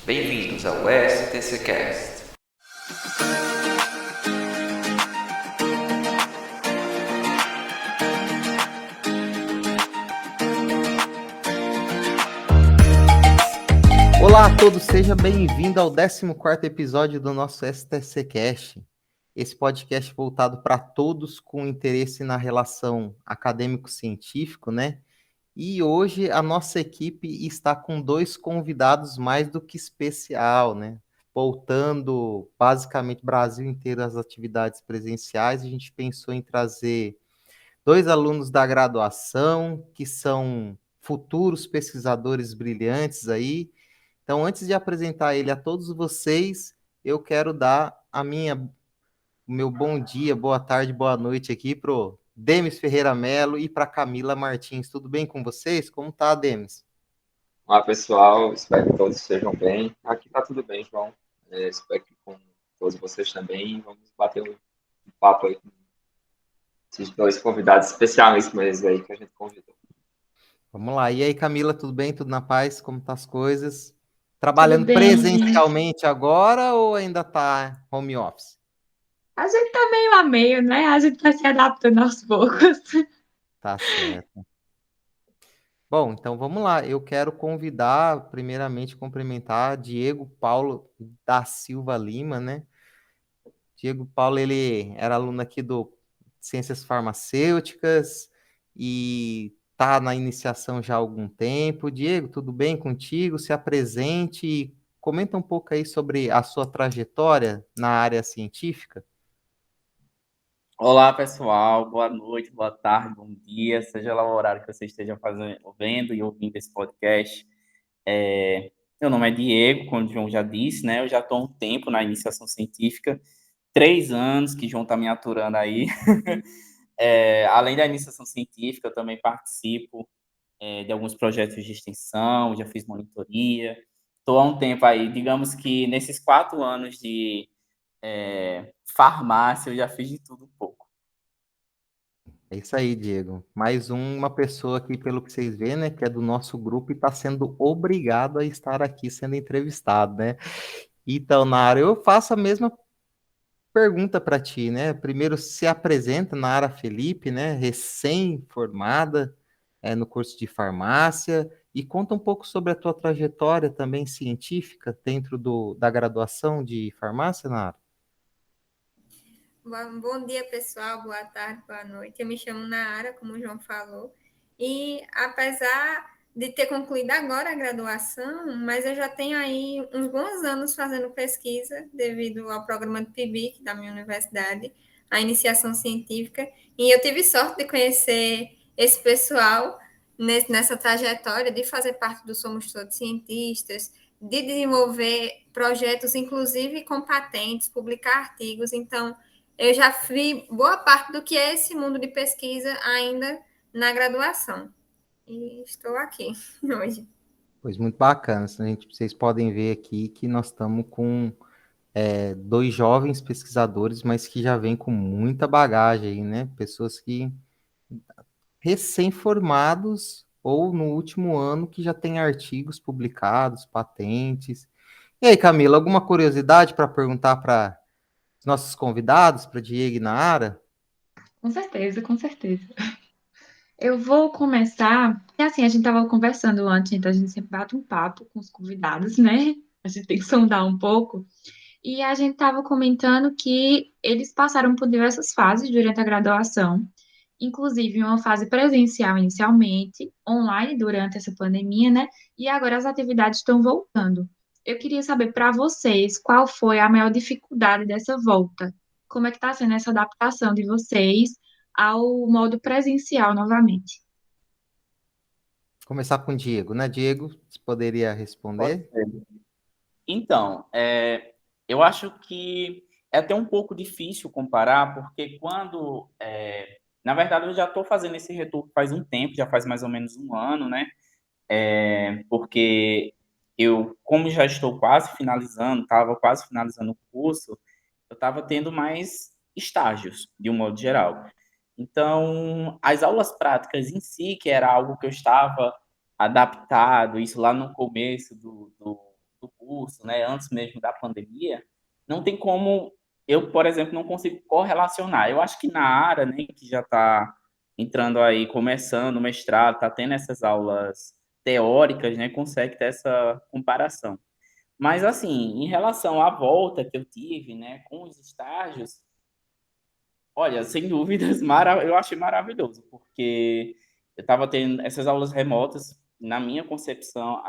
Bem-vindos ao STCcast. Olá a todos, seja bem-vindo ao 14º episódio do nosso STCcast. Esse podcast voltado para todos com interesse na relação acadêmico-científico, né? E hoje a nossa equipe está com dois convidados mais do que especial, né? Voltando basicamente Brasil inteiro às atividades presenciais, a gente pensou em trazer dois alunos da graduação, que são futuros pesquisadores brilhantes aí. Então, antes de apresentar ele a todos vocês, eu quero dar o meu bom dia, boa tarde, boa noite aqui pro Demis Ferreira Melo e para Camila Martins. Tudo bem com vocês? Como tá, Demis? Olá, pessoal. Espero que todos estejam bem. Aqui tá tudo bem, João. Espero que com todos vocês também. Vamos bater um papo aí com esses dois convidados especialíssimos aí que a gente convidou. Vamos lá. E aí, Camila, tudo bem? Tudo na paz? Como tá as coisas? Tudo Trabalhando bem? presencialmente agora ou ainda tá home office? A gente tá meio a meio, né? A gente vai se adaptando aos poucos. Tá certo. Bom, então vamos lá. Eu quero convidar, primeiramente, cumprimentar Diego Paulo da Silva Lima, né? Diego Paulo, ele era aluno aqui do Ciências Farmacêuticas e está na iniciação já há algum tempo. Diego, tudo bem contigo? Se apresente e comenta um pouco aí sobre a sua trajetória na área científica. Olá, pessoal. Boa noite, boa tarde, bom dia, seja lá o horário que você esteja vendo e ouvindo esse podcast. Meu nome é Diego, como o João já disse, né? Eu já estou há um tempo na iniciação científica, 3 anos que o João está me aturando aí. Além da iniciação científica, eu também participo de alguns projetos de extensão, já fiz monitoria. Estou há um tempo aí, digamos que nesses 4 anos de farmácia, eu já fiz de tudo um pouco. É isso aí, Diego. Mais uma pessoa aqui, pelo que vocês vêem, né, que é do nosso grupo e está sendo obrigado a estar aqui sendo entrevistado, né? Então, Nara, eu faço a mesma pergunta para ti, né? Primeiro, se apresenta, Nara Felipe, né? Recém-formada, no curso de farmácia, e conta um pouco sobre a tua trajetória também científica dentro da graduação de farmácia, Nara. Bom dia, pessoal. Boa tarde, boa noite. Eu me chamo Naara, como o João falou. E apesar de ter concluído agora a graduação, mas eu já tenho aí uns bons anos fazendo pesquisa devido ao programa de PIBIC da minha universidade, a iniciação científica. E eu tive sorte de conhecer esse pessoal nessa trajetória, de fazer parte do Somos Todos Cientistas, de desenvolver projetos, inclusive com patentes, publicar artigos. Então, eu já vi boa parte do que é esse mundo de pesquisa ainda na graduação. E estou aqui hoje. Pois muito bacana. Vocês podem ver aqui que nós estamos com dois jovens pesquisadores, mas que já vêm com muita bagagem aí, né? Pessoas que recém-formados ou no último ano que já tem artigos publicados, patentes. E aí, Camila, alguma curiosidade para perguntar para os nossos convidados, para Diego e Nara? Com certeza, com certeza. Eu vou começar. É assim, a gente estava conversando antes, então a gente sempre bate um papo com os convidados, né? A gente tem que sondar um pouco. E a gente estava comentando que eles passaram por diversas fases durante a graduação, inclusive uma fase presencial inicialmente, online durante essa pandemia, né? E agora as atividades estão voltando. Eu queria saber para vocês qual foi a maior dificuldade dessa volta. Como é que está sendo essa adaptação de vocês ao modo presencial novamente? Começar com o Diego, né? Diego, você poderia Pode responder? ser. Então, eu acho que é até um pouco difícil comparar, porque na verdade, eu já estou fazendo esse retorno faz um tempo, já faz mais ou menos um ano, né? Porque eu, como já estou quase finalizando, estava quase finalizando o curso, eu estava tendo mais estágios, de um modo geral. Então, as aulas práticas em si, que era algo que eu estava adaptado, isso lá no começo do do curso, né, antes mesmo da pandemia, não tem como eu, por exemplo, não consigo correlacionar. Eu acho que na área, né, que já está entrando aí, começando o mestrado, está tendo essas aulas teóricas, né, consegue ter essa comparação. Mas, assim, em relação à volta que eu tive, né, com os estágios, olha, sem dúvidas, eu achei maravilhoso, porque eu estava tendo essas aulas remotas, na minha concepção,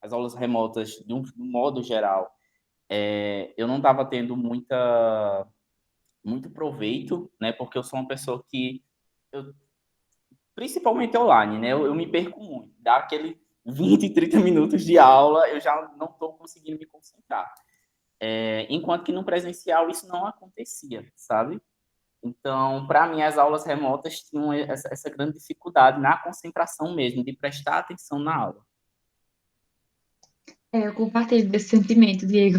as aulas remotas, de um modo geral, eu não estava tendo muito proveito, né, porque eu sou uma pessoa que, principalmente online, né, eu me perco muito, dá aquele 20, 30 minutos de aula, eu já não estou conseguindo me concentrar. Enquanto que no presencial isso não acontecia, sabe? Então, para mim, as aulas remotas tinham essa grande dificuldade na concentração mesmo, de prestar atenção na aula. Eu compartilho desse sentimento, Diego.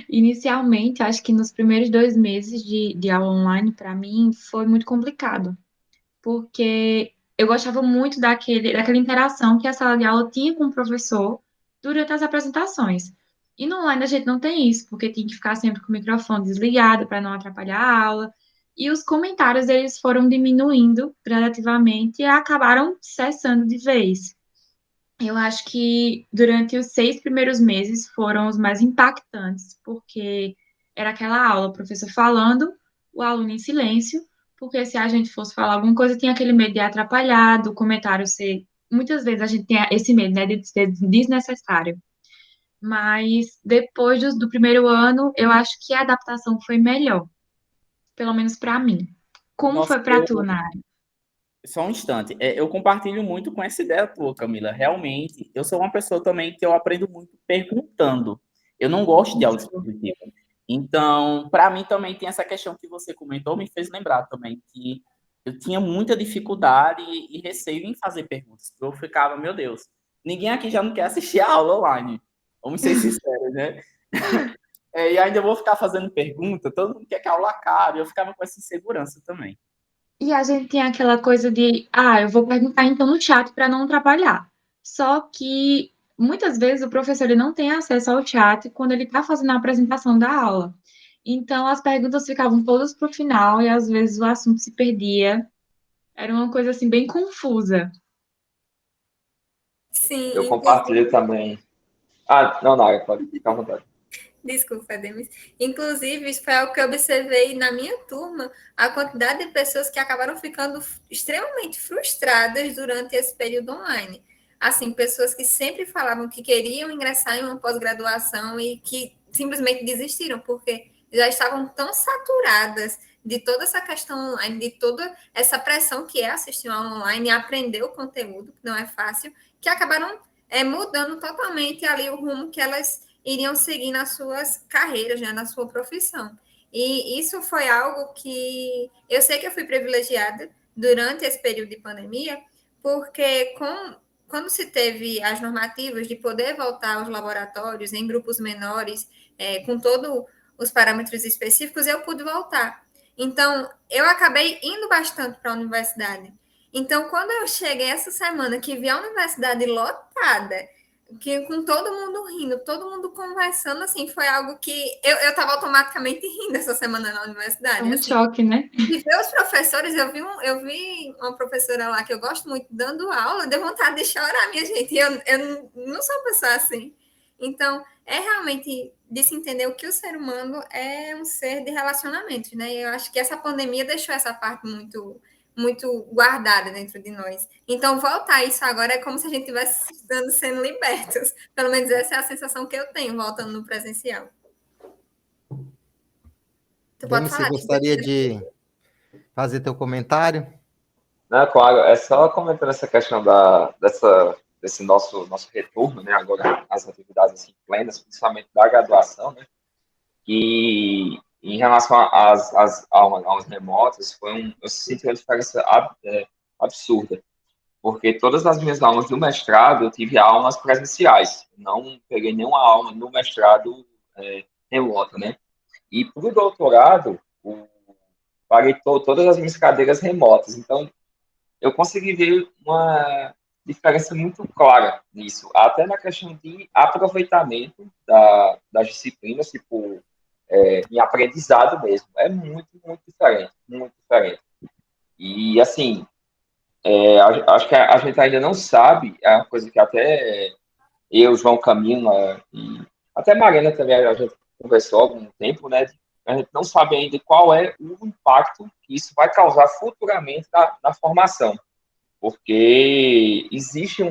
Inicialmente, acho que nos primeiros 2 meses de aula online, para mim, foi muito complicado, porque eu gostava muito daquela interação que a sala de aula tinha com o professor durante as apresentações. E no online a gente não tem isso, porque tem que ficar sempre com o microfone desligado para não atrapalhar a aula. E os comentários eles foram diminuindo gradativamente e acabaram cessando de vez. Eu acho que durante os 6 primeiros meses foram os mais impactantes, porque era aquela aula, o professor falando, o aluno em silêncio, porque se a gente fosse falar alguma coisa, tinha aquele medo de atrapalhar, do comentário ser. Muitas vezes a gente tem esse medo, né, de ser desnecessário. Mas depois do primeiro ano, eu acho que a adaptação foi melhor, pelo menos para mim. Como Nossa, foi para tu, Nara? só um instante. Eu compartilho muito com essa ideia tua, Camila. Realmente, eu sou uma pessoa também que eu aprendo muito perguntando. Eu não gosto de aula expositiva. Então, para mim também tem essa questão que você comentou, me fez lembrar também que eu tinha muita dificuldade e receio em fazer perguntas. Eu ficava, meu Deus, ninguém aqui já não quer assistir a aula online. Vamos ser sinceros, né? E ainda eu vou ficar fazendo pergunta, todo mundo quer que a aula acabe. Eu ficava com essa insegurança também. E a gente tem aquela coisa de, eu vou perguntar então no chat para não atrapalhar. Só que muitas vezes o professor ele não tem acesso ao chat quando ele está fazendo a apresentação da aula. Então as perguntas ficavam todas para o final e às vezes o assunto se perdia. Era uma coisa assim bem confusa. Sim, Eu inclusive. compartilho também. Ah, não, não, pode ficar à vontade. Desculpa, Demis. Inclusive, isso foi algo que eu observei na minha turma, a quantidade de pessoas que acabaram ficando extremamente frustradas durante esse período online. Assim, pessoas que sempre falavam que queriam ingressar em uma pós-graduação e que simplesmente desistiram, porque já estavam tão saturadas de toda essa questão online, de toda essa pressão que é assistir uma aula online e aprender o conteúdo, que não é fácil, que acabaram mudando totalmente ali o rumo que elas iriam seguir nas suas carreiras, né, na sua profissão. E isso foi algo que eu sei que eu fui privilegiada durante esse período de pandemia, porque quando se teve as normativas de poder voltar aos laboratórios em grupos menores, com todos os parâmetros específicos, eu pude voltar. Então, eu acabei indo bastante para a universidade. Então, quando eu cheguei essa semana, que vi a universidade lotada, que com todo mundo rindo, todo mundo conversando, assim, foi algo que eu estava automaticamente rindo essa semana na É universidade. um Assim, choque, né? e ver os professores, eu vi uma professora lá que eu gosto muito dando aula, deu vontade de chorar, minha gente. Eu não sou uma pessoa assim. Então, é realmente de se entender o que o ser humano é um ser de relacionamentos, né? E eu acho que essa pandemia deixou essa parte muito guardada dentro de nós. Então, voltar isso agora é como se a gente estivesse sendo libertos. Pelo menos essa é a sensação que eu tenho voltando no presencial. Tu pode Demis, você falar, gostaria de fazer teu comentário? Não, claro, é só comentando essa questão desse nosso retorno, né, agora às atividades assim, plenas, principalmente da graduação, né, e em relação às aulas remotas, eu senti uma diferença absurda, porque todas as minhas aulas do mestrado eu tive aulas presenciais, não peguei nenhuma aula no mestrado remota, né, e para o doutorado, paguei todas as minhas cadeiras remotas, então eu consegui ver uma diferença muito clara nisso, até na questão de aproveitamento das disciplinas, tipo, em aprendizado mesmo. É muito, muito diferente, muito diferente. E, assim, acho que a gente ainda não sabe, é uma coisa que até eu, João Camila e até Mariana também, a gente conversou há algum tempo, né? A gente não sabe ainda qual é o impacto que isso vai causar futuramente na formação, porque existe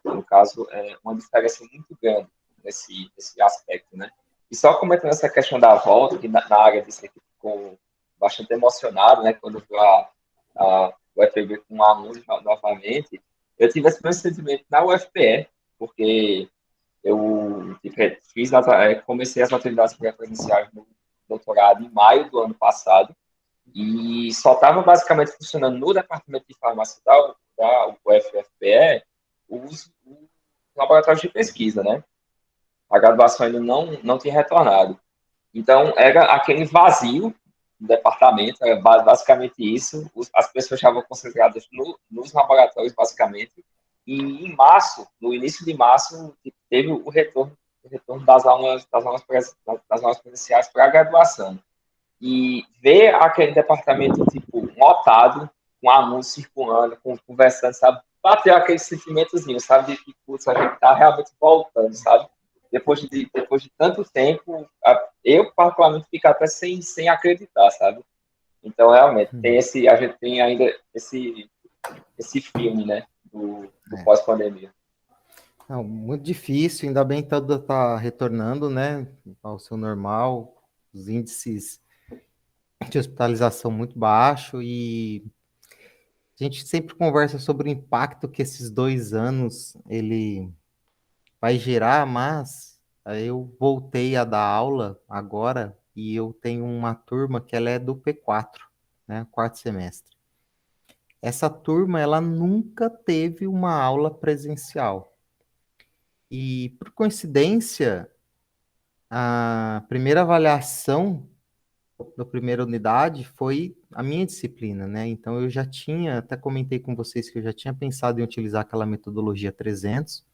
no caso, uma diferença muito grande nesse aspecto, né? E só comentando essa questão da volta, que na área disso aqui ficou bastante emocionado, né? Quando viu a UFPB com alunos novamente, eu tive esse mesmo sentimento na UFPE, porque eu comecei as atividades pré-presenciais no doutorado em maio do ano passado, e só estava basicamente funcionando no departamento de farmácia da UFFPE os laboratórios de pesquisa, né? A graduação ainda não tinha retornado. Então, era aquele vazio do departamento, era basicamente isso. As pessoas estavam concentradas nos laboratórios, basicamente. E em março, no início de março, teve o retorno das aulas presenciais para a graduação. E ver aquele departamento, tipo, lotado, com alunos circulando, conversando, sabe? Bateu aquele sentimentozinho, sabe? De que, putz, a gente tá realmente voltando, sabe? Depois de tanto tempo, eu particularmente fico até sem acreditar, sabe? Então, realmente, a gente tem ainda esse filme, né? Do pós-pandemia. Não, muito difícil, ainda bem que tudo está retornando, né, ao seu normal, os índices de hospitalização muito baixo, e a gente sempre conversa sobre o impacto que esses 2 anos ele vai gerar, mas eu voltei a dar aula agora e eu tenho uma turma que ela é do P4, né, quarto semestre. Essa turma, ela nunca teve uma aula presencial. E, por coincidência, a primeira avaliação da primeira unidade foi a minha disciplina, né? Então, eu já tinha, até comentei com vocês que eu já tinha pensado em utilizar aquela metodologia 300.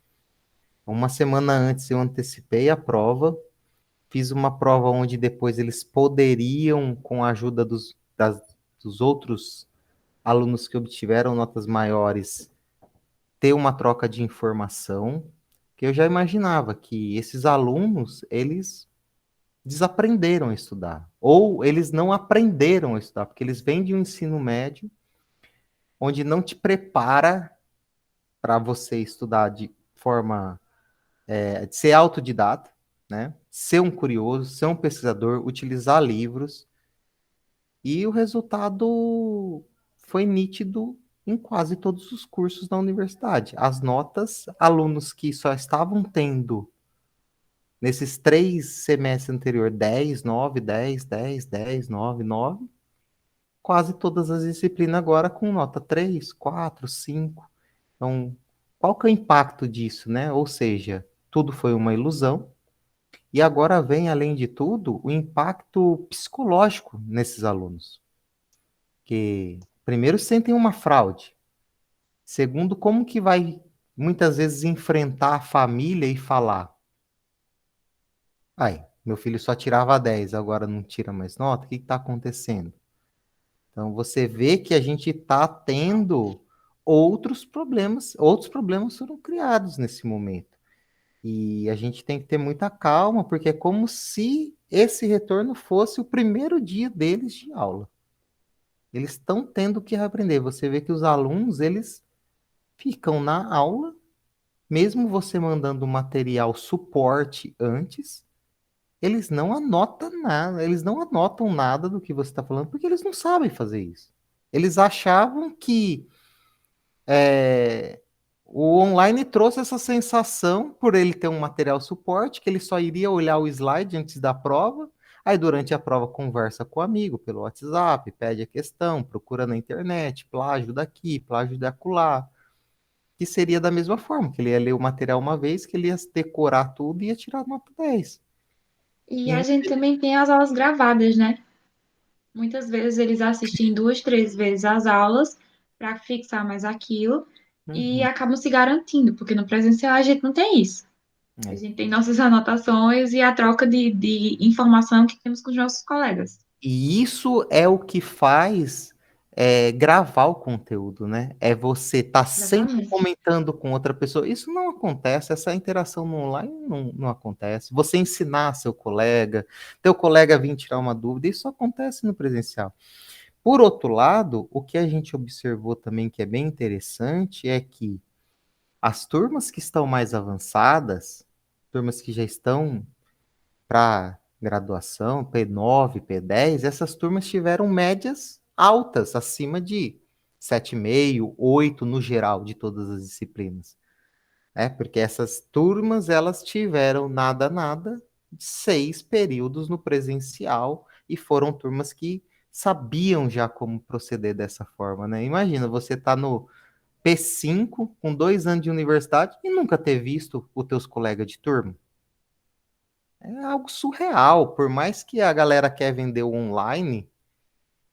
Uma semana antes, eu antecipei a prova, fiz uma prova onde depois eles poderiam, com a ajuda dos outros alunos que obtiveram notas maiores, ter uma troca de informação, que eu já imaginava que esses alunos, eles desaprenderam a estudar, ou eles não aprenderam a estudar, porque eles vêm de um ensino médio onde não te prepara para você estudar de forma de ser autodidata, né? Ser um curioso, ser um pesquisador, utilizar livros, e o resultado foi nítido em quase todos os cursos da universidade. As notas, alunos que só estavam tendo nesses 3 semestres anteriores, 10, 9, 10, 10, 10, 9, 9, quase todas as disciplinas agora com nota 3, 4, 5. Então, qual que é o impacto disso, né? Ou seja, tudo foi uma ilusão, e agora vem, além de tudo, o impacto psicológico nesses alunos. Que, primeiro, sentem uma fraude. Segundo, como que vai, muitas vezes, enfrentar a família e falar: ai, meu filho só tirava 10, agora não tira mais nota, o que está acontecendo? Então, você vê que a gente está tendo outros problemas foram criados nesse momento. E a gente tem que ter muita calma, porque é como se esse retorno fosse o primeiro dia deles de aula. Eles estão tendo que aprender. Você vê que os alunos, eles ficam na aula, mesmo você mandando material suporte antes, eles não anotam nada, eles não anotam nada do que você está falando, porque eles não sabem fazer isso. Eles achavam que o online trouxe essa sensação, por ele ter um material suporte, que ele só iria olhar o slide antes da prova, aí durante a prova conversa com o amigo pelo WhatsApp, pede a questão, procura na internet, plágio daqui, plágio da acolá, que seria da mesma forma, que ele ia ler o material uma vez, que ele ia decorar tudo e ia tirar nota 10. E a gente também tem as aulas gravadas, né? Muitas vezes eles assistem 2, 3 vezes as aulas para fixar mais aquilo e Uhum. acabam se garantindo, porque no presencial a gente não tem isso. A É. gente tem nossas anotações e a troca de informação que temos com os nossos colegas. E isso é o que faz gravar o conteúdo, né? É você estar sempre Exatamente. comentando com outra pessoa. Isso não acontece, essa interação no online não acontece. Você ensinar seu colega, teu colega vir tirar uma dúvida, isso acontece no presencial. Por outro lado, o que a gente observou também que é bem interessante é que as turmas que estão mais avançadas, turmas que já estão para graduação, P9, P10, essas turmas tiveram médias altas, acima de 7,5, 8 no geral de todas as disciplinas. Porque essas turmas elas tiveram nada, 6 períodos no presencial e foram turmas que sabiam já como proceder dessa forma, né? Imagina, você tá no P5 com 2 anos de universidade e nunca ter visto os teus colegas de turma. É algo surreal, por mais que a galera quer vender o online,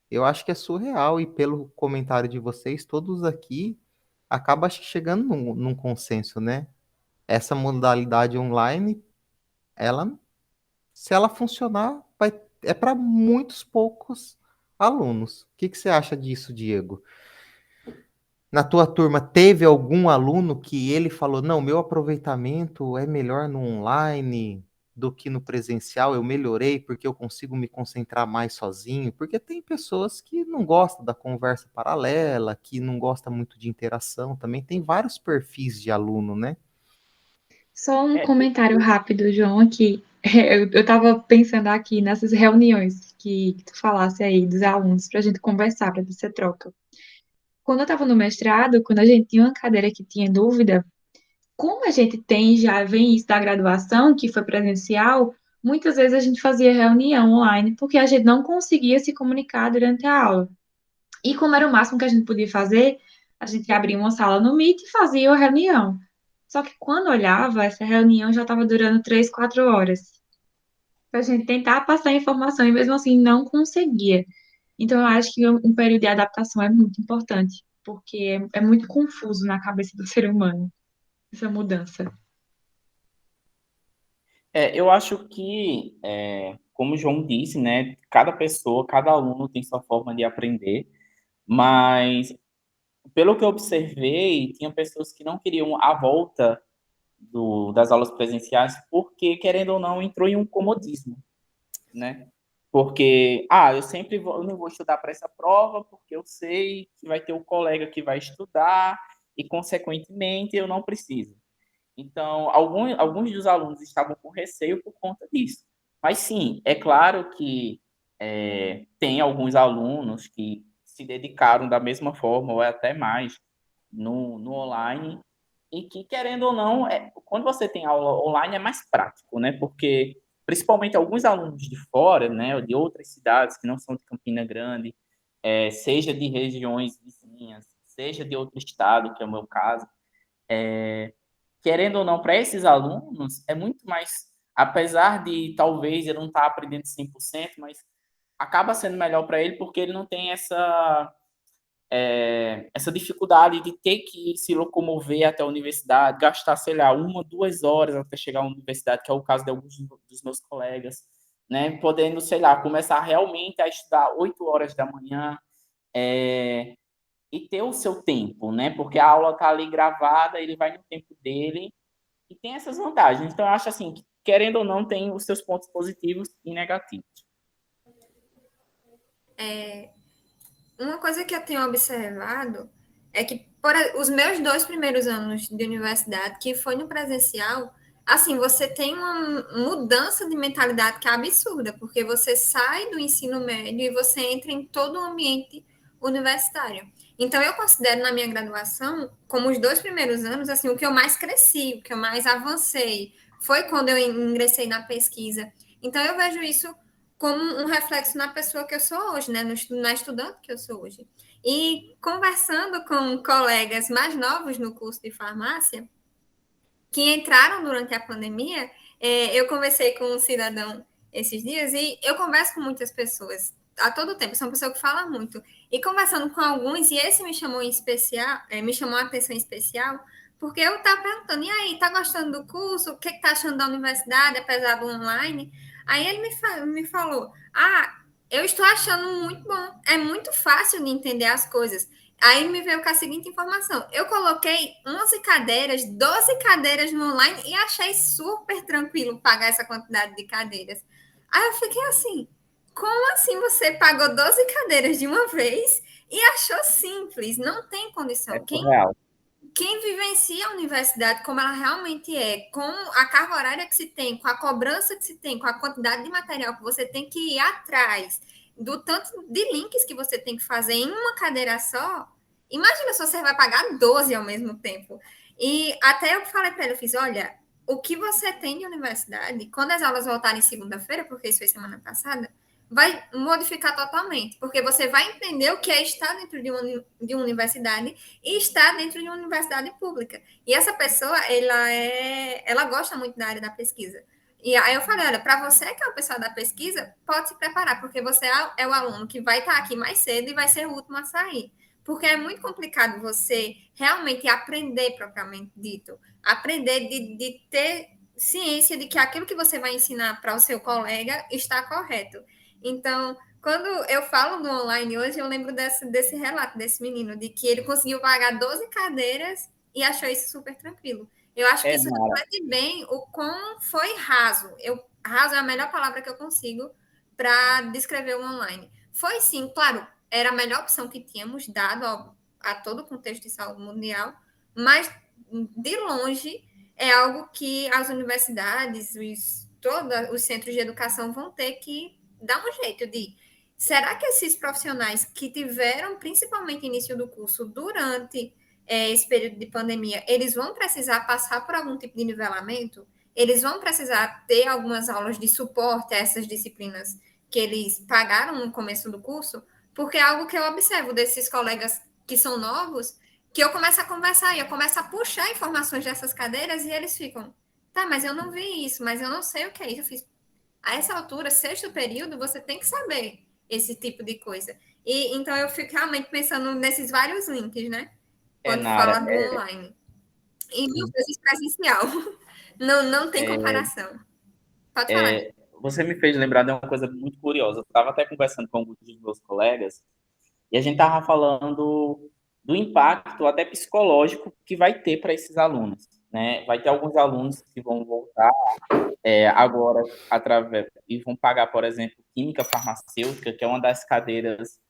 eu acho que é surreal, e pelo comentário de vocês, todos aqui, acaba acho que chegando num consenso, né? Essa modalidade online, ela, se ela funcionar, é para muitos poucos alunos. O que você acha disso, Diego? Na tua turma, teve algum aluno que ele falou, não, meu aproveitamento é melhor no online do que no presencial, eu melhorei porque eu consigo me concentrar mais sozinho? Porque tem pessoas que não gostam da conversa paralela, que não gostam muito de interação, também tem vários perfis de aluno, né? Só um É, comentário rápido, João, aqui. Eu estava pensando aqui nessas reuniões que tu falasse aí dos alunos para a gente conversar, para você troca. Quando eu estava no mestrado, quando a gente tinha uma cadeira que tinha dúvida, como a gente tem já vem isso da graduação, que foi presencial, muitas vezes a gente fazia reunião online porque a gente não conseguia se comunicar durante a aula. E como era o máximo que a gente podia fazer, a gente abria uma sala no Meet e fazia a reunião. Só que quando olhava, essa reunião já estava durando 3, 4 horas. Para a gente tentar passar a informação e mesmo assim não conseguia. Então eu acho que um período de adaptação é muito importante, porque é muito confuso na cabeça do ser humano essa mudança. eu acho que, como o João disse, né, cada pessoa, cada aluno tem sua forma de aprender, mas pelo que eu observei, tinha pessoas que não queriam a volta das aulas presenciais porque, querendo ou não, entrou em um comodismo, né? Porque, eu não vou estudar para essa prova porque eu sei que vai ter um colega que vai estudar e, consequentemente, eu não preciso. Então, alguns dos alunos estavam com receio por conta disso. Mas, sim, é claro que tem alguns alunos que se dedicaram da mesma forma, ou até mais, no online, e que, querendo ou não, quando você tem aula online é mais prático, né? Porque, principalmente alguns alunos de fora, né, de outras cidades que não são de Campina Grande, seja de regiões vizinhas, seja de outro estado, que é o meu caso, querendo ou não, para esses alunos, é muito mais, apesar de talvez ele não estar aprendendo 100%, mas acaba sendo melhor para ele porque ele não tem essa dificuldade de ter que se locomover até a universidade, gastar, sei lá, 1, 2 horas até chegar à universidade, que é o caso de alguns dos meus colegas, né? Podendo, sei lá, começar realmente a estudar 8 horas da manhã, e ter o seu tempo, né? Porque a aula está ali gravada, ele vai no tempo dele e tem essas vantagens. Então, eu acho assim, que, querendo ou não, tem os seus pontos positivos e negativos. Uma coisa que eu tenho observado é que os meus 2 primeiros anos de universidade, que foi no presencial, assim, você tem uma mudança de mentalidade que é absurda, porque você sai do ensino médio e você entra em todo o ambiente universitário. Então, eu considero na minha graduação, como os 2 primeiros anos, assim, o que eu mais cresci, o que eu mais avancei, foi quando eu ingressei na pesquisa. Então, eu vejo isso como um reflexo na pessoa que eu sou hoje, né? Na estudante que eu sou hoje. E conversando com colegas mais novos no curso de farmácia, que entraram durante a pandemia, eu conversei com um cidadão esses dias e eu converso com muitas pessoas a todo tempo, sou uma pessoa que fala muito. E conversando com alguns, e esse me chamou em especial, me chamou a atenção em especial, porque eu estava perguntando, e aí, tá gostando do curso? O que tá achando da universidade, apesar do online? Aí ele me falou, eu estou achando muito bom, é muito fácil de entender as coisas. Aí me veio com a seguinte informação, eu coloquei 11 cadeiras, 12 cadeiras no online e achei super tranquilo pagar essa quantidade de cadeiras. Aí eu fiquei assim, como assim você pagou 12 cadeiras de uma vez e achou simples? Não tem É condição. surreal. Quem vivencia a universidade como ela realmente é, com a carga horária que se tem, com a cobrança que se tem, com a quantidade de material que você tem que ir atrás, do tanto de links que você tem que fazer em uma cadeira só, imagina se você vai pagar 12 ao mesmo tempo. E até eu falei para ele, eu fiz, olha, o que você tem de universidade, quando as aulas voltarem segunda-feira, porque isso foi semana passada, vai modificar totalmente, porque você vai entender o que é estar dentro de uma universidade e está dentro de uma universidade pública. E essa pessoa, ela gosta muito da área da pesquisa. E aí eu falei, olha, para você que é uma pessoa da pesquisa, pode se preparar, porque você é o aluno que vai estar aqui mais cedo e vai ser o último a sair. Porque é muito complicado você realmente aprender propriamente dito. Aprender de ter ciência de que aquilo que você vai ensinar para o seu colega está correto. Então, quando eu falo do online hoje, eu lembro desse relato desse menino, de que ele conseguiu pagar 12 cadeiras e achou isso super tranquilo. Eu acho que isso Nara, reflete bem o quão foi raso. Raso é a melhor palavra que eu consigo para descrever o online. Foi sim, claro, era a melhor opção que tínhamos dado a todo o contexto de saúde mundial, mas de longe é algo que as universidades, todos os centros de educação vão ter que dar um jeito de. Será que esses profissionais que tiveram, principalmente início do curso, durante esse período de pandemia, eles vão precisar passar por algum tipo de nivelamento? Eles vão precisar ter algumas aulas de suporte a essas disciplinas que eles pagaram no começo do curso? Porque é algo que eu observo desses colegas que são novos, que eu começo a conversar e eu começo a puxar informações dessas cadeiras e eles ficam, tá, mas eu não vi isso, mas eu não sei o que é isso. Eu fiz, a essa altura, sexto período, você tem que saber esse tipo de coisa. E então eu fico realmente pensando nesses vários links, né? Quando Nara, fala do online. E mil vezes presencial. Não tem comparação. Pode falar. você me fez lembrar de uma coisa muito curiosa. Eu estava até conversando com alguns dos meus colegas e a gente estava falando do impacto até psicológico que vai ter para esses alunos, né? Vai ter alguns alunos que vão voltar agora através e vão pagar, por exemplo, química farmacêutica, que é uma das cadeiras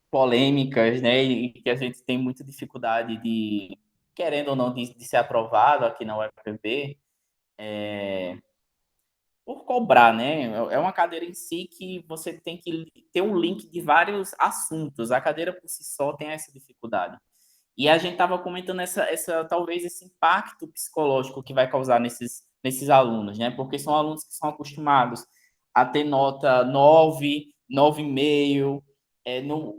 polêmicas, né? E que a gente tem muita dificuldade de, querendo ou não, de ser aprovado aqui na UFPB, por cobrar, né? É uma cadeira em si que você tem que ter um link de vários assuntos. A cadeira por si só tem essa dificuldade. E a gente estava comentando talvez esse impacto psicológico que vai causar nesses alunos, né? Porque são alunos que são acostumados a ter nota 9, 9,5,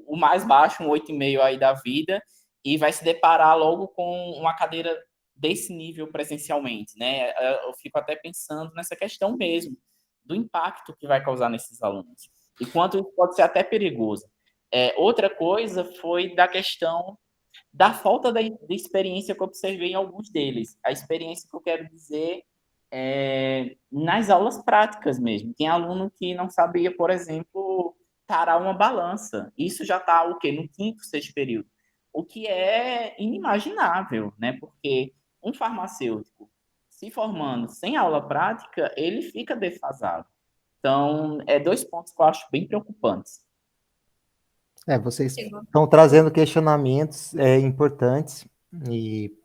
o mais baixo, um 8,5 aí da vida, e vai se deparar logo com uma cadeira desse nível presencialmente, né? Eu fico até pensando nessa questão mesmo, do impacto que vai causar nesses alunos. E quanto isso pode ser até perigoso. Outra coisa foi da questão da falta de experiência que eu observei em alguns deles. A experiência que eu quero dizer nas aulas práticas mesmo. Tem aluno que não sabia, por exemplo, tarar uma balança. Isso já está o quê? No quinto, sexto período. O que é inimaginável, né? Porque um farmacêutico se formando sem aula prática, ele fica defasado. Então, dois pontos que eu acho bem preocupantes. Vocês estão trazendo questionamentos importantes e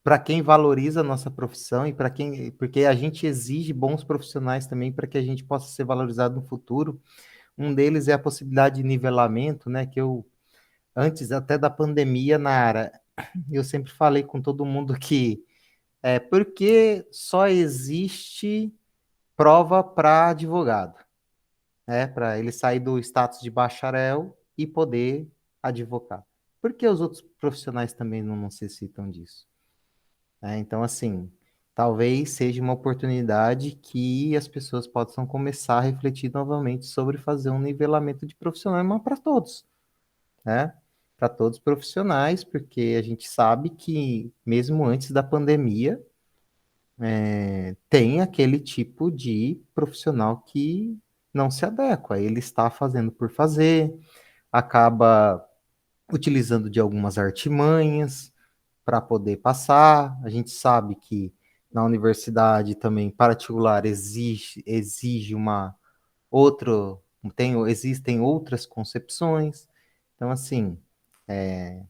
para quem valoriza a nossa profissão e para quem, porque a gente exige bons profissionais também para que a gente possa ser valorizado no futuro. Um deles é a possibilidade de nivelamento, né? Que eu antes até da pandemia na área, eu sempre falei com todo mundo que porque só existe prova para advogado, né? Para ele sair do status de bacharel e poder advogar. Por que os outros profissionais também não necessitam disso? Então, assim, talvez seja uma oportunidade que as pessoas possam começar a refletir novamente sobre fazer um nivelamento de profissionais, mas para todos, né? Para todos os profissionais, porque a gente sabe que mesmo antes da pandemia, tem aquele tipo de profissional que não se adequa, ele está fazendo por fazer, acaba utilizando de algumas artimanhas para poder passar. A gente sabe que na universidade também particular exige uma outro, existem outras concepções. Então, assim, é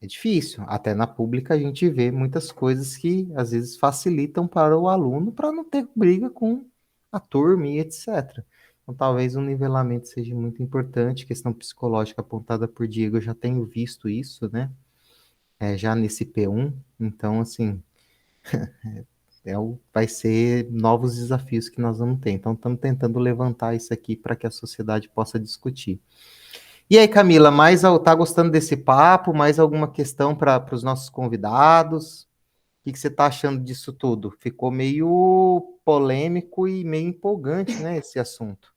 difícil. Até na pública a gente vê muitas coisas que às vezes facilitam para o aluno para não ter briga com a turma e etc. Então, talvez um nivelamento seja muito importante. Questão psicológica apontada por Diego, eu já tenho visto isso, né? Já nesse P1. Então, assim, vai ser novos desafios que nós vamos ter. Então, estamos tentando levantar isso aqui para que a sociedade possa discutir. E aí, Camila, tá gostando desse papo? Mais alguma questão para os nossos convidados? O que você está achando disso tudo? Ficou meio polêmico e meio empolgante, né, esse assunto.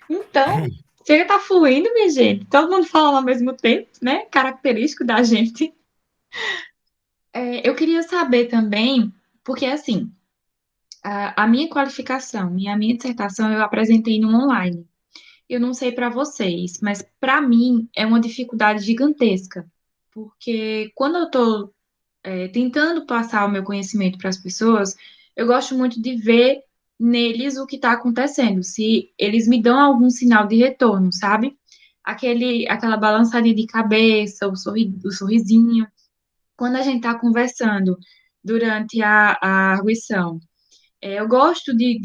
Então, chega tá fluindo, minha gente. Todo mundo falando ao mesmo tempo, né? Característico da gente. Eu queria saber também, porque assim, a minha qualificação e a minha dissertação eu apresentei no online. Eu não sei para vocês, mas para mim é uma dificuldade gigantesca, porque quando eu estou tentando passar o meu conhecimento para as pessoas, eu gosto muito de ver neles o que está acontecendo, se eles me dão algum sinal de retorno, sabe? Aquela balançadinha de cabeça, o sorrisinho. Quando a gente está conversando durante a arguição, eu gosto de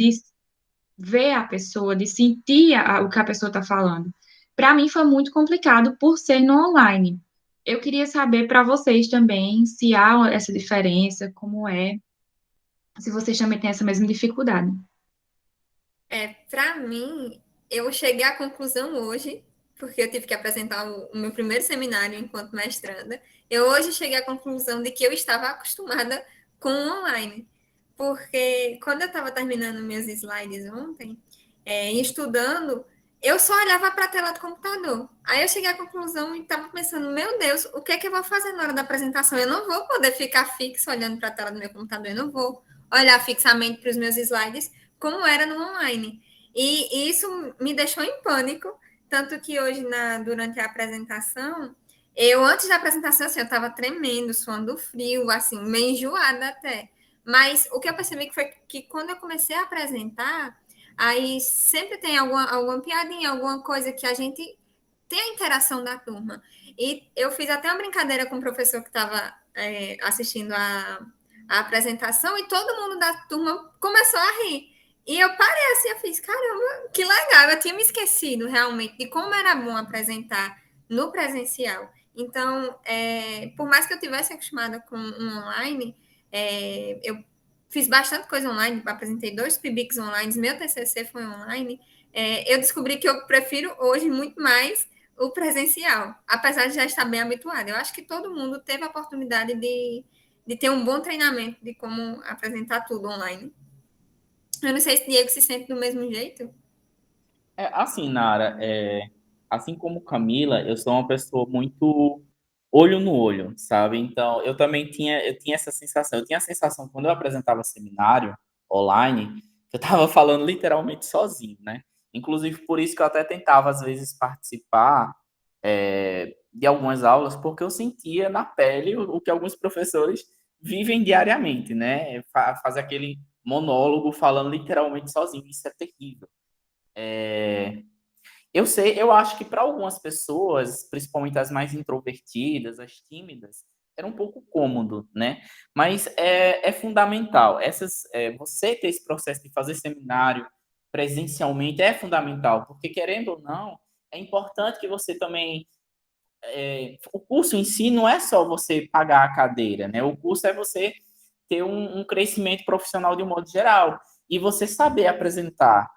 ver a pessoa, de sentir o que a pessoa está falando. Para mim foi muito complicado por ser no online. Eu queria saber para vocês também se há essa diferença, como é, se vocês também têm essa mesma dificuldade. Para mim, eu cheguei à conclusão hoje, porque eu tive que apresentar o meu primeiro seminário enquanto mestranda. Eu hoje cheguei à conclusão de que eu estava acostumada com o online, porque quando eu estava terminando meus slides ontem, estudando, eu só olhava para a tela do computador. Aí eu cheguei à conclusão e estava pensando, meu Deus, o que é que eu vou fazer na hora da apresentação? Eu não vou poder ficar fixo olhando para a tela do meu computador, eu não vou olhar fixamente para os meus slides, como era no online. E isso me deixou em pânico, tanto que hoje, durante a apresentação, antes da apresentação, assim, eu estava tremendo, suando frio, assim, meio enjoada até. Mas o que eu percebi foi que quando eu comecei a apresentar, aí sempre tem alguma piadinha, alguma coisa que a gente tem a interação da turma. E eu fiz até uma brincadeira com o professor que estava assistindo a apresentação e todo mundo da turma começou a rir. E eu parei assim, eu fiz, caramba, que legal. Eu tinha me esquecido realmente de como era bom apresentar no presencial. Então, por mais que eu tivesse acostumada com um online, eu fiz bastante coisa online, apresentei 2 PIBICs online, meu TCC foi online. Eu descobri que eu prefiro hoje muito mais o presencial, apesar de já estar bem habituada. Eu acho que todo mundo teve a oportunidade de ter um bom treinamento de como apresentar tudo online. Eu não sei se o Diego se sente do mesmo jeito. Assim, Nara, assim como Camila, eu sou uma pessoa muito olho no olho, sabe? Então, eu tinha essa sensação. Eu tinha a sensação, quando eu apresentava seminário online, que eu estava falando literalmente sozinho, né? Inclusive, por isso que eu até tentava, às vezes, participar de algumas aulas, porque eu sentia na pele o que alguns professores vivem diariamente, né? Fazer aquele monólogo falando literalmente sozinho. Isso é terrível. Eu acho que para algumas pessoas, principalmente as mais introvertidas, as tímidas, era um pouco cômodo, né? Mas é fundamental. Você ter esse processo de fazer seminário presencialmente é fundamental, porque querendo ou não, é importante que você também o curso em si não é só você pagar a cadeira, né? O curso é você ter um crescimento profissional de um modo geral. E você saber apresentar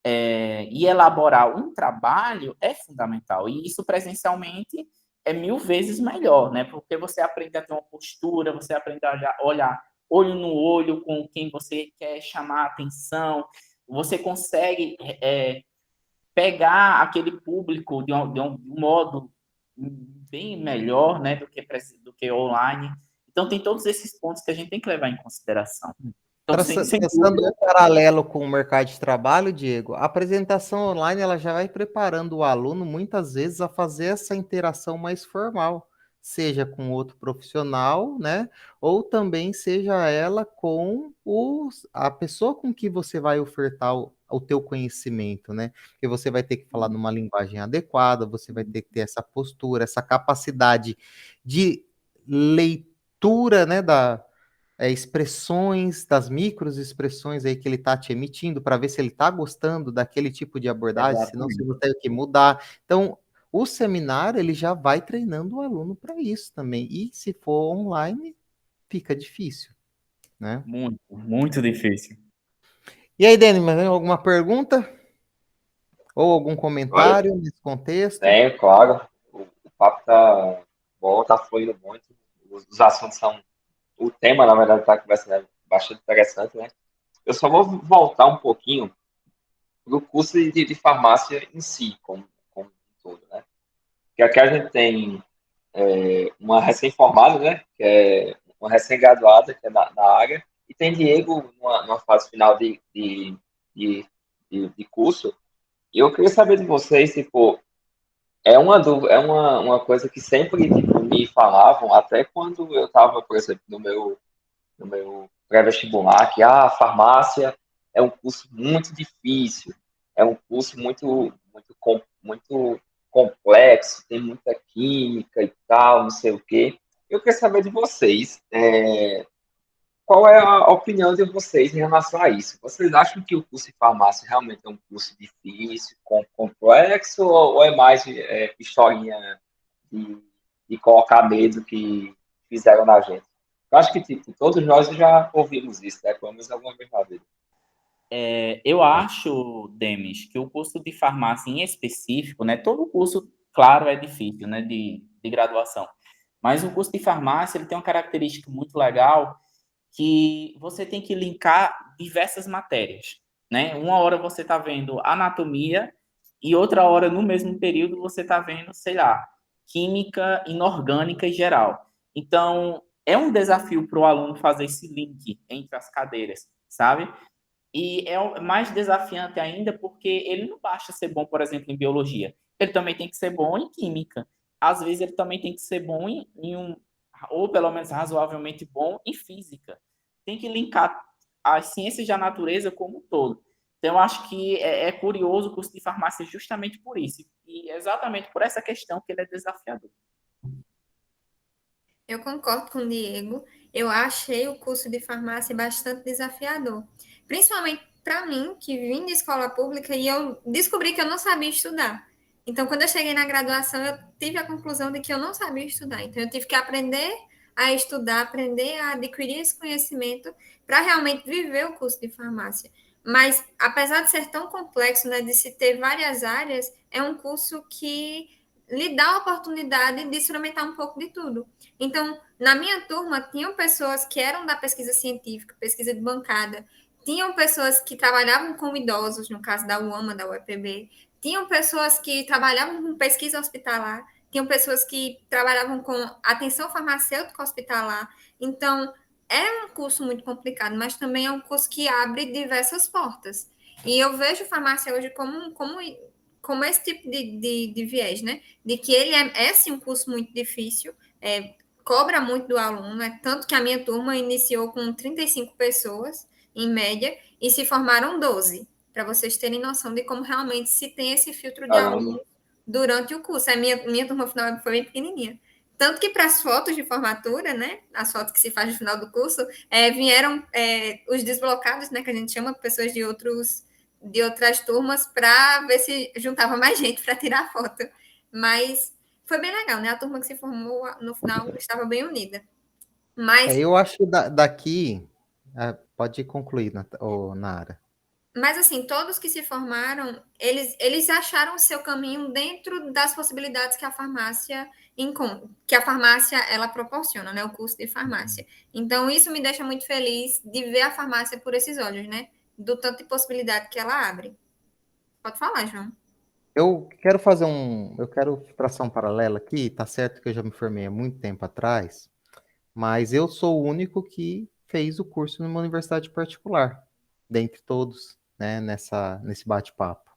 e elaborar um trabalho é fundamental. E isso presencialmente é 1000 vezes melhor, né? Porque você aprende a ter uma postura, você aprende a olhar olho no olho com quem você quer chamar a atenção, você consegue pegar aquele público de um modo bem melhor, né, do que online. Então, tem todos esses pontos que a gente tem que levar em consideração. Então, sem Traçando dúvida, um paralelo com o mercado de trabalho, Diego, a apresentação online ela já vai preparando o aluno muitas vezes a fazer essa interação mais formal, seja com outro profissional, né? Ou também seja ela com a pessoa com que você vai ofertar o teu conhecimento, né? Porque você vai ter que falar numa linguagem adequada, você vai ter que ter essa postura, essa capacidade de leitura, né, expressões, das microexpressões aí que ele está te emitindo, para ver se ele está gostando daquele tipo de abordagem, senão você vai ter que mudar. Então, o seminário, ele já vai treinando o aluno para isso também. E se for online, fica difícil, né? muito, muito difícil. E aí, Dani, mas alguma pergunta? Ou algum comentário nesse contexto? Tem, claro. O papo tá bom, tá fluindo muito. Os assuntos são... O tema, na verdade, tá conversando bastante interessante, né? Eu só vou voltar um pouquinho pro curso de farmácia em si, como um todo, né? Porque aqui a gente tem uma recém-formada, né? Que é uma recém-graduada, que é na área, e tem Diego numa fase final de curso. E eu queria saber de vocês, tipo, uma coisa que sempre tipo, me falavam, até quando eu estava, por exemplo, no meu pré-vestibular, que a farmácia é um curso muito difícil, é um curso muito complexo, tem muita química e tal, não sei o quê. Eu queria saber de vocês, qual é a opinião de vocês em relação a isso? Vocês acham que o curso de farmácia realmente é um curso difícil, complexo, ou é mais historinha de colocar medo que fizeram na gente? Eu acho que tipo, todos nós já ouvimos isso, né? Pelo menos alguma vez na vida. Eu acho, Demis, que o curso de farmácia em específico, né? Todo curso, claro, é difícil, né? De graduação. Mas o curso de farmácia, ele tem uma característica muito legal, que você tem que linkar diversas matérias, né? Uma hora você está vendo anatomia e outra hora, no mesmo período, você está vendo, sei lá, química inorgânica em geral. Então, é um desafio para o aluno fazer esse link entre as cadeiras, sabe? E é mais desafiante ainda porque ele não basta ser bom, por exemplo, em biologia. Ele também tem que ser bom em química. Às vezes ele também tem que ser bom ou pelo menos razoavelmente bom em física. Tem que linkar as ciências da natureza como um todo. Então, eu acho que é curioso o curso de farmácia justamente por isso. E exatamente por essa questão que ele é desafiador. Eu concordo com o Diego. Eu achei o curso de farmácia bastante desafiador. Principalmente para mim, que vim de escola pública e eu descobri que eu não sabia estudar. Então, quando eu cheguei na graduação, eu tive a conclusão de que eu não sabia estudar. Então, eu tive que aprender a estudar, aprender a adquirir esse conhecimento para realmente viver o curso de farmácia. Mas, apesar de ser tão complexo, né, de se ter várias áreas, é um curso que lhe dá a oportunidade de experimentar um pouco de tudo. Então, na minha turma, tinham pessoas que eram da pesquisa científica, pesquisa de bancada, tinham pessoas que trabalhavam com idosos, no caso da UAMA, da UEPB, tinham pessoas que trabalhavam com pesquisa hospitalar, tinham pessoas que trabalhavam com atenção farmacêutica hospitalar. Então, é um curso muito complicado, mas também é um curso que abre diversas portas. E eu vejo farmácia hoje como esse tipo de viés, né? De que ele é sim um curso muito difícil, cobra muito do aluno, tanto que a minha turma iniciou com 35 pessoas, em média, e se formaram 12, para vocês terem noção de como realmente se tem esse filtro de aluno durante o curso. A minha turma final foi bem pequenininha. Tanto que para as fotos de formatura, né, as fotos que se faz no final do curso, vieram os desblocados, né, que a gente chama, pessoas de outras turmas, para ver se juntava mais gente para tirar foto. Mas foi bem legal, né? A turma que se formou no final estava bem unida. Mas Eu acho que daqui... pode concluir, Nara. Mas, assim, todos que se formaram, eles acharam o seu caminho dentro das possibilidades que a farmácia ela proporciona, né? O curso de farmácia. Então, isso me deixa muito feliz de ver a farmácia por esses olhos, né? Do tanto de possibilidade que ela abre. Pode falar, João. Eu quero traçar um paralelo aqui, tá certo que eu já me formei há muito tempo atrás, mas eu sou o único que fez o curso numa universidade particular, dentre todos, né, nesse bate-papo.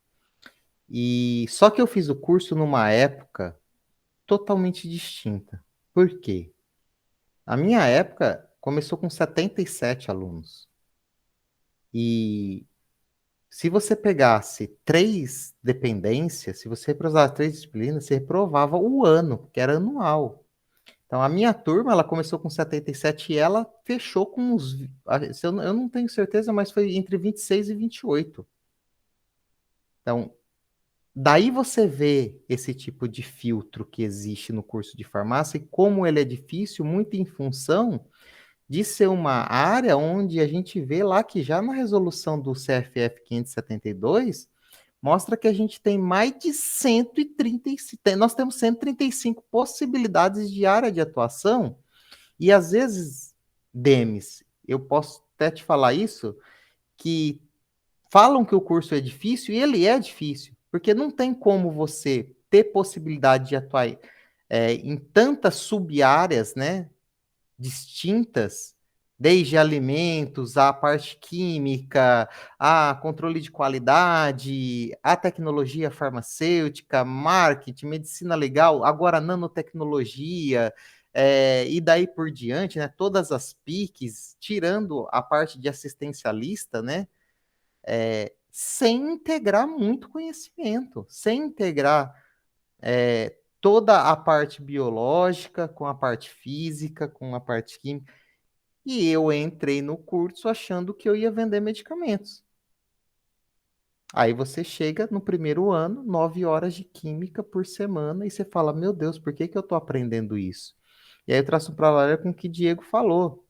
E só que eu fiz o curso numa época totalmente distinta. Por quê? A minha época começou com 77 alunos. E se você pegasse 3 dependências, se você reprovasse 3 disciplinas, você reprovava o ano, porque era anual. Então, a minha turma, ela começou com 77 e ela fechou com uns... Eu não tenho certeza, mas foi entre 26 e 28. Então, daí você vê esse tipo de filtro que existe no curso de farmácia e como ele é difícil, muito em função de ser uma área onde a gente vê lá que já na resolução do CFF 572 mostra que a gente tem mais de 135, nós temos 135 possibilidades de área de atuação, e às vezes, Demis, eu posso até te falar isso, que falam que o curso é difícil, e ele é difícil, porque não tem como você ter possibilidade de atuar em tantas sub-áreas, né, distintas, desde alimentos, a parte química, a controle de qualidade, a tecnologia farmacêutica, marketing, medicina legal, agora nanotecnologia, e daí por diante, né? Todas as PICs, tirando a parte de assistencialista, né? Sem integrar muito conhecimento, sem integrar toda a parte biológica com a parte física, com a parte química. E eu entrei no curso achando que eu ia vender medicamentos. Aí você chega no primeiro ano, 9 horas de química por semana, e você fala, meu Deus, por que que eu estou aprendendo isso? E aí eu traço um paralelo com o que o Diego falou.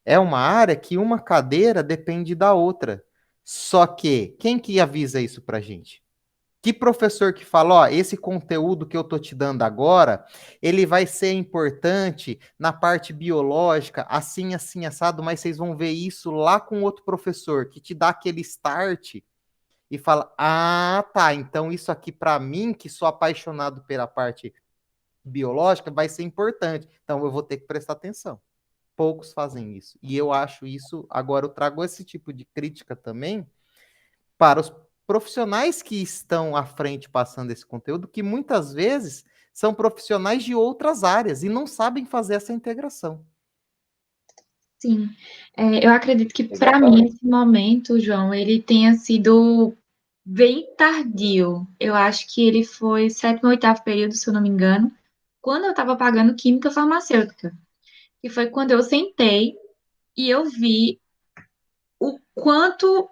É uma área que uma cadeira depende da outra. Só que, quem que avisa isso pra gente? Que professor que fala, ó, esse conteúdo que eu tô te dando agora, ele vai ser importante na parte biológica, assim, assim, assado, mas vocês vão ver isso lá com outro professor, que te dá aquele start e fala, ah, tá, então isso aqui para mim, que sou apaixonado pela parte biológica, vai ser importante. Então eu vou ter que prestar atenção. Poucos fazem isso. E eu acho isso, agora eu trago esse tipo de crítica também para os profissionais que estão à frente passando esse conteúdo, que muitas vezes são profissionais de outras áreas e não sabem fazer essa integração. Sim, eu acredito que para mim esse momento, João, ele tenha sido bem tardio. Eu acho que ele foi 7º, 8º período, se eu não me engano, quando eu estava pagando química farmacêutica, que foi quando eu sentei e eu vi o quanto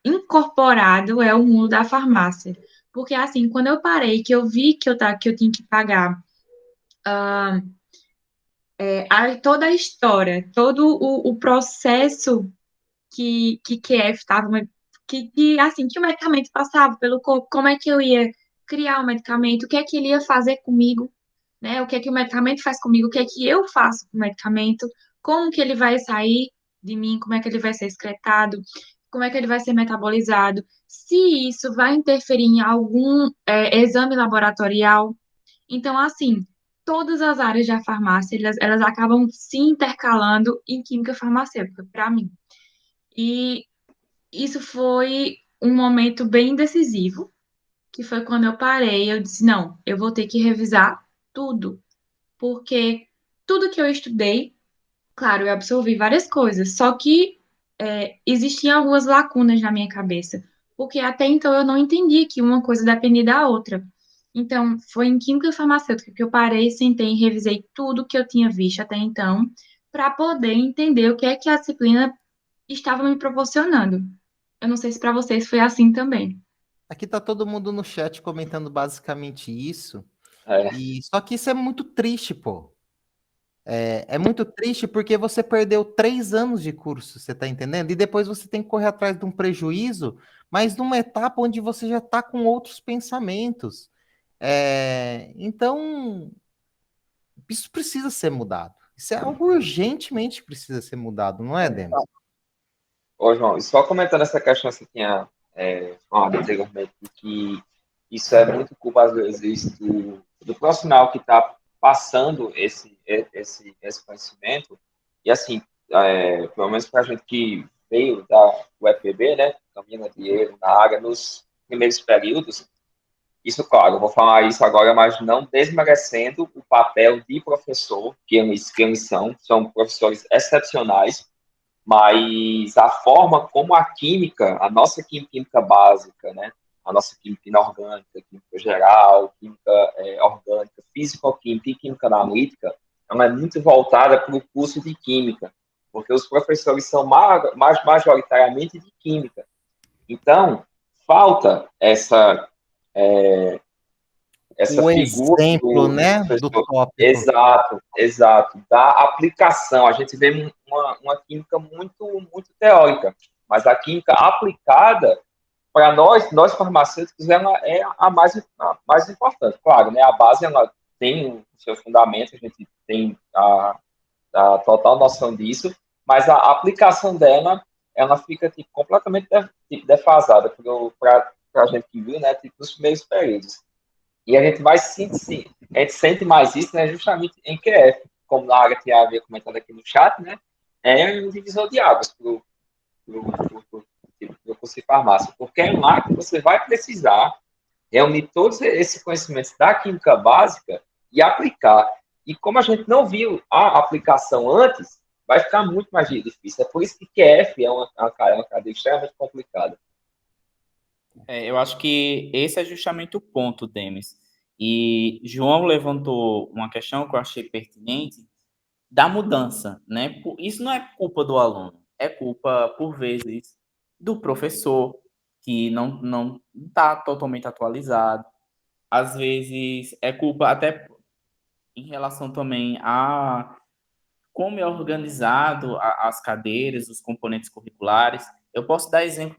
incorporado é o mundo da farmácia. Porque, assim, quando eu parei, que eu vi que eu tinha que pagar toda a história, todo o processo que QF estava, assim, que o medicamento passava pelo corpo, como é que eu ia criar o medicamento, o que é que ele ia fazer comigo, né? O que é que o medicamento faz comigo, o que é que eu faço com o medicamento, como que ele vai sair de mim, como é que ele vai ser excretado, como é que ele vai ser metabolizado, se isso vai interferir em algum exame laboratorial. Então, assim, todas as áreas da farmácia, elas acabam se intercalando em química farmacêutica, para mim. E isso foi um momento bem decisivo, que foi quando eu parei, eu disse, não, eu vou ter que revisar tudo, porque tudo que eu estudei, claro, eu absorvi várias coisas, só que existiam algumas lacunas na minha cabeça, porque até então eu não entendi que uma coisa dependia da outra. Então, foi em química farmacêutica que eu parei, sentei e revisei tudo que eu tinha visto até então, para poder entender o que é que a disciplina estava me proporcionando. Eu não sei se para vocês foi assim também. Aqui tá todo mundo no chat comentando basicamente isso. É. E só que isso é muito triste, pô. É muito triste porque você perdeu 3 anos de curso, você está entendendo? E depois você tem que correr atrás de um prejuízo, mas numa etapa onde você já está com outros pensamentos. Então, isso precisa ser mudado. Isso é algo urgentemente precisa ser mudado, não é, Denis? Ô, João, e só comentando essa questão que você tinha falado anteriormente, que isso é muito culpa, às vezes, do profissional que está passando esse conhecimento. E, assim, pelo menos para a gente que veio da UFPB, né, Caminho de Erro na área, nos primeiros períodos, isso, claro, eu vou falar isso agora, mas não desmerecendo o papel de professor, que eles são professores excepcionais, mas a forma como a química, a nossa química básica, né, a nossa química inorgânica, química geral, química orgânica, físico-química e química analítica, ela é muito voltada para o curso de química, porque os professores são majoritariamente de química. Então, falta essa O figura exemplo, do né, do professor. tópico. Exato, da aplicação. A gente vê uma química muito teórica, mas a química aplicada, para nós farmacêuticos, ela é a mais importante. Claro, né, a base ela tem os seus fundamentos, a gente tem a total noção disso, mas a aplicação dela, ela fica tipo, completamente defasada para a gente que viu, né, tipo, nos primeiros períodos. E a gente a gente sente mais isso, né, justamente em QF, como a área que havia comentado aqui no chat, né, é um divisor de águas para o curso de farmácia, porque é lá que você vai precisar reunir todos esses conhecimentos da química básica e aplicar. E como a gente não viu a aplicação antes, vai ficar muito mais difícil. É por isso que QF é uma cadeia extremamente complicada. Eu acho que esse é justamente o ponto, Demis. E João levantou uma questão que eu achei pertinente da mudança, né? Isso não é culpa do aluno, é culpa, por vezes, do professor, que não está totalmente atualizado. Às vezes, é culpa até em relação também a como é organizado as cadeiras, os componentes curriculares. Eu posso dar exemplo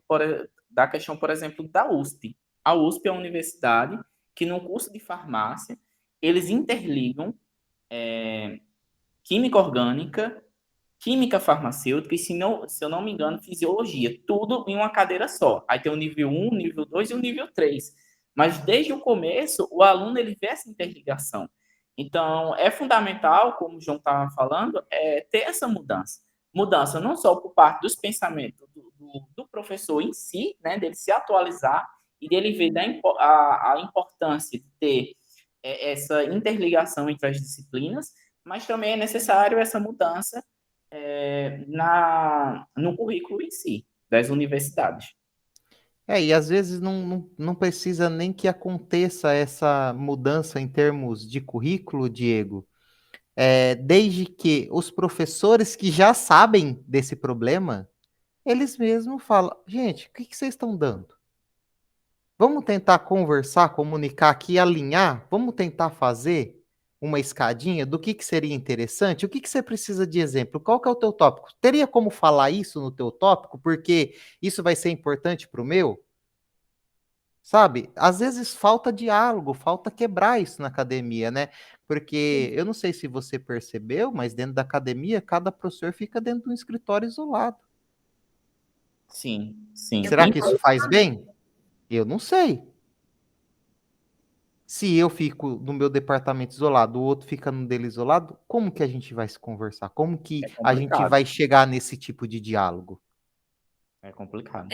da questão, por exemplo, da USP. A USP é uma universidade que, no curso de farmácia, eles interligam química orgânica, química farmacêutica e, se eu não me engano, fisiologia. Tudo em uma cadeira só. Aí tem o nível 1, o nível 2 e o nível 3. Mas, desde o começo, o aluno ele vê essa interligação. Então, é fundamental, como o João estava falando, ter essa mudança. Mudança não só por parte dos pensamentos do professor em si, né, dele se atualizar e dele ver a importância de ter essa interligação entre as disciplinas, mas também é necessário essa mudança no currículo em si, das universidades. E às vezes não precisa nem que aconteça essa mudança em termos de currículo, Diego, desde que os professores que já sabem desse problema, eles mesmos falam, gente, o que vocês estão dando? Vamos tentar conversar, comunicar aqui, alinhar? Vamos tentar fazer uma escadinha do que seria interessante? O que você precisa de exemplo? Qual que é o teu tópico? Teria como falar isso no teu tópico? Porque isso vai ser importante para o meu? Sabe? Às vezes falta diálogo, falta quebrar isso na academia, né? Porque eu não sei se você percebeu, mas dentro da academia, cada professor fica dentro de um escritório isolado. Sim, sim. Será que isso faz bem? Eu não sei. Se eu fico no meu departamento isolado, o outro fica no dele isolado, como que a gente vai se conversar? Como que a gente vai chegar nesse tipo de diálogo? É complicado.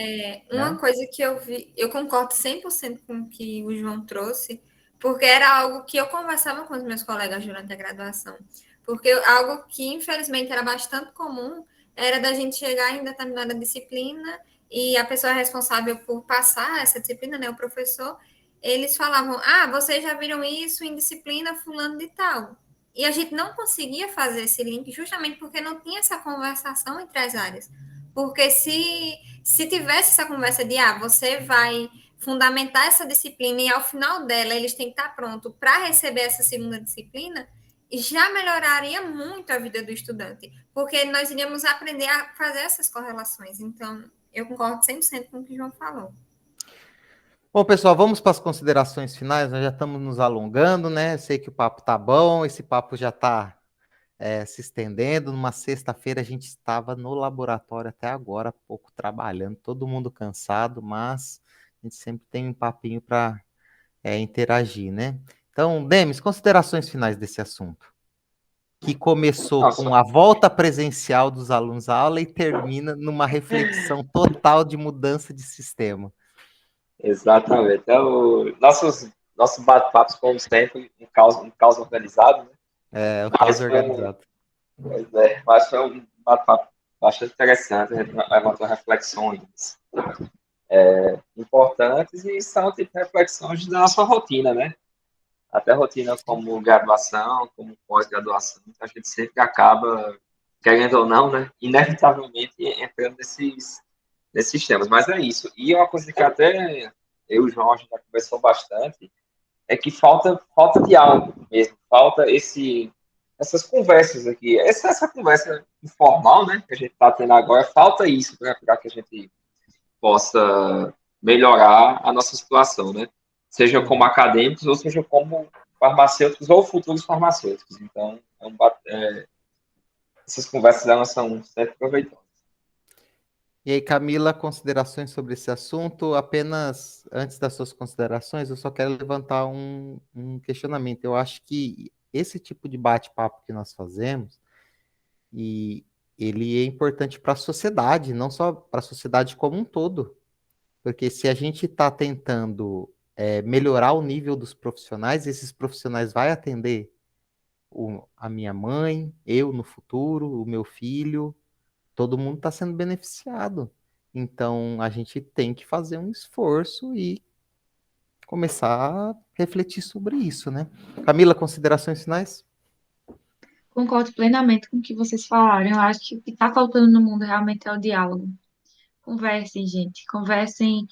Uma coisa que eu vi, eu concordo 100% com o que o João trouxe, porque era algo que eu conversava com os meus colegas durante a graduação. Porque algo que, infelizmente, era bastante comum era da gente chegar em determinada disciplina e a pessoa responsável por passar essa disciplina, né, o professor, eles falavam, vocês já viram isso em disciplina fulano de tal. E a gente não conseguia fazer esse link justamente porque não tinha essa conversação entre as áreas. Porque se tivesse essa conversa de, você vai fundamentar essa disciplina e ao final dela eles têm que estar prontos para receber essa segunda disciplina, já melhoraria muito a vida do estudante, porque nós iríamos aprender a fazer essas correlações. Então, eu concordo 100% com o que o João falou. Bom, pessoal, vamos para as considerações finais. Nós já estamos nos alongando, né? Sei que o papo tá bom, esse papo já está se estendendo. Numa sexta-feira a gente estava no laboratório até agora, há pouco trabalhando, todo mundo cansado, mas a gente sempre tem um papinho para interagir, né? Então, Demis, considerações finais desse assunto, que começou com a volta presencial dos alunos à aula e termina numa reflexão total de mudança de sistema. Exatamente. Então, nossos bate-papos, como sempre, um caos organizado, né? O caos organizado. Mas foi um bate-papo bastante interessante, a gente levantou reflexões importantes e são tipo reflexões da nossa rotina, né? Até rotina como graduação, como pós-graduação, a gente sempre acaba, querendo ou não, né? Inevitavelmente entrando nesses temas. Mas é isso. E uma coisa que até eu e o João já conversou bastante é que falta diálogo mesmo, falta essas conversas aqui, essa conversa informal, né, que a gente está tendo agora, falta isso, né, para que a gente possa melhorar a nossa situação, né, seja como acadêmicos ou seja como farmacêuticos ou futuros farmacêuticos. Então, essas conversas elas são sempre proveitosas. E aí, Camila, considerações sobre esse assunto? Apenas antes das suas considerações, eu só quero levantar um questionamento. Eu acho que esse tipo de bate-papo que nós fazemos, e ele é importante para a sociedade, não só para a sociedade como um todo. Porque se a gente está tentando melhorar o nível dos profissionais, esses profissionais vão atender a minha mãe, eu no futuro, o meu filho, todo mundo está sendo beneficiado. Então, a gente tem que fazer um esforço e começar a refletir sobre isso, né? Camila, considerações finais? Concordo plenamente com o que vocês falaram. Eu acho que o que está faltando no mundo realmente é o diálogo. Conversem, gente. Conversem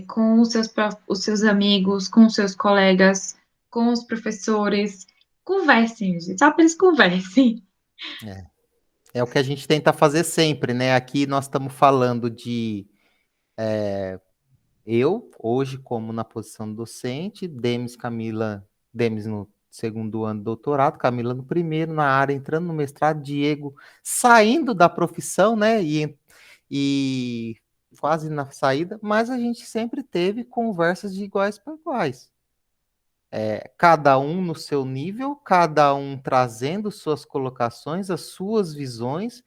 com os seus amigos, com os seus colegas, com os professores. Conversem, gente. Só apenas conversem. É o que a gente tenta fazer sempre, né? Aqui nós estamos falando de eu, hoje, como na posição docente, Demis no segundo ano do doutorado, Camila no primeiro, na área, entrando no mestrado, Diego saindo da profissão, né? E quase na saída, mas a gente sempre teve conversas de iguais para iguais. Cada um no seu nível, cada um trazendo suas colocações, as suas visões,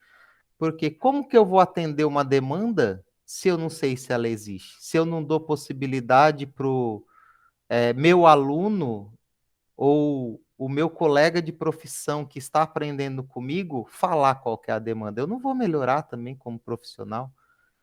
porque como que eu vou atender uma demanda se eu não sei se ela existe? Se eu não dou possibilidade para o meu aluno ou o meu colega de profissão que está aprendendo comigo falar qual que é a demanda? Eu não vou melhorar também como profissional.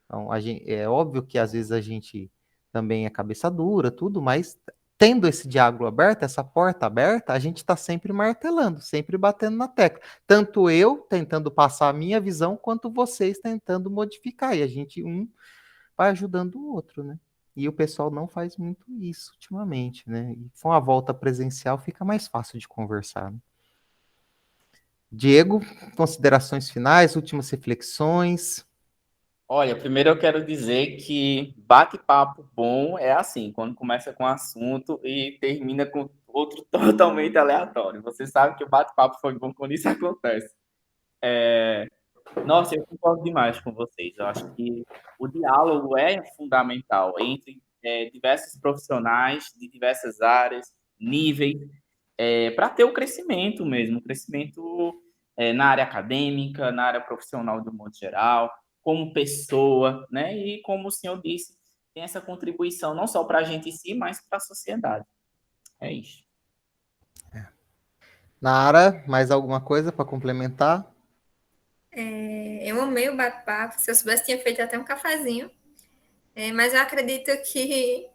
Então, é óbvio que às vezes a gente também é cabeça dura, tudo, mas tendo esse diálogo aberto, essa porta aberta, a gente está sempre martelando, sempre batendo na tecla. Tanto eu tentando passar a minha visão, quanto vocês tentando modificar. E a gente vai ajudando o outro, né? E o pessoal não faz muito isso ultimamente, né? E com a volta presencial fica mais fácil de conversar, né? Diego, considerações finais, últimas reflexões. Olha, primeiro eu quero dizer que bate-papo bom é assim, quando começa com um assunto e termina com outro totalmente aleatório. Você sabe que o bate-papo foi bom quando isso acontece. Nossa, eu concordo demais com vocês. Eu acho que o diálogo é fundamental entre diversos profissionais de diversas áreas, níveis, para ter o crescimento mesmo, o crescimento na área acadêmica, na área profissional de um modo geral, como pessoa, né? E como o senhor disse, tem essa contribuição não só para a gente em si, mas para a sociedade. É isso. Nara, mais alguma coisa para complementar? Eu amei o bate-papo. Se eu soubesse, tinha feito até um cafezinho. Mas eu acredito que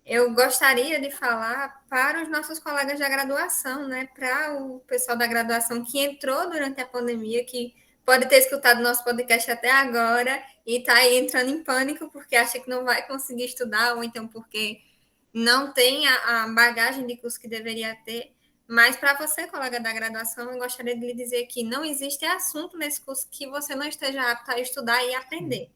eu gostaria de falar para os nossos colegas da graduação, né? Para o pessoal da graduação que entrou durante a pandemia, que pode ter escutado nosso podcast até agora e está aí entrando em pânico porque acha que não vai conseguir estudar ou então porque não tem a bagagem de curso que deveria ter. Mas para você, colega da graduação, eu gostaria de lhe dizer que não existe assunto nesse curso que você não esteja apto a estudar e aprender.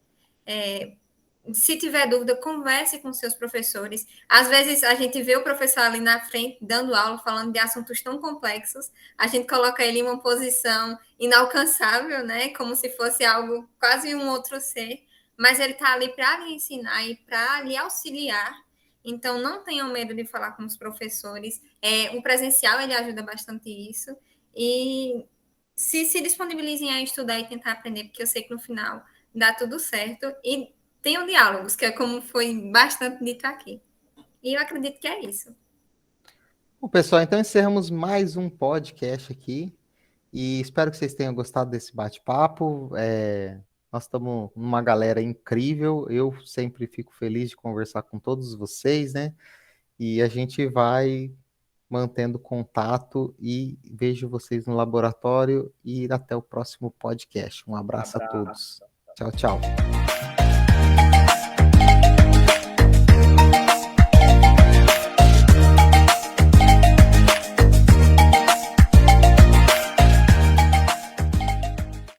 Se tiver dúvida, converse com seus professores. Às vezes a gente vê o professor ali na frente dando aula, falando de assuntos tão complexos, a gente coloca ele em uma posição inalcançável, né? Como se fosse algo quase um outro ser, mas ele está ali para lhe ensinar e para lhe auxiliar. Então não tenham medo de falar com os professores. O presencial ele ajuda bastante isso. E se disponibilizem a estudar e tentar aprender, porque eu sei que no final dá tudo certo. E tenham diálogos, que é como foi bastante dito aqui. E eu acredito que é isso. Bom, pessoal, então encerramos mais um podcast aqui e espero que vocês tenham gostado desse bate-papo. Nós estamos numa galera incrível, eu sempre fico feliz de conversar com todos vocês, né? E a gente vai mantendo contato e vejo vocês no laboratório e até o próximo podcast. Um abraço a todos. Tchau, tchau.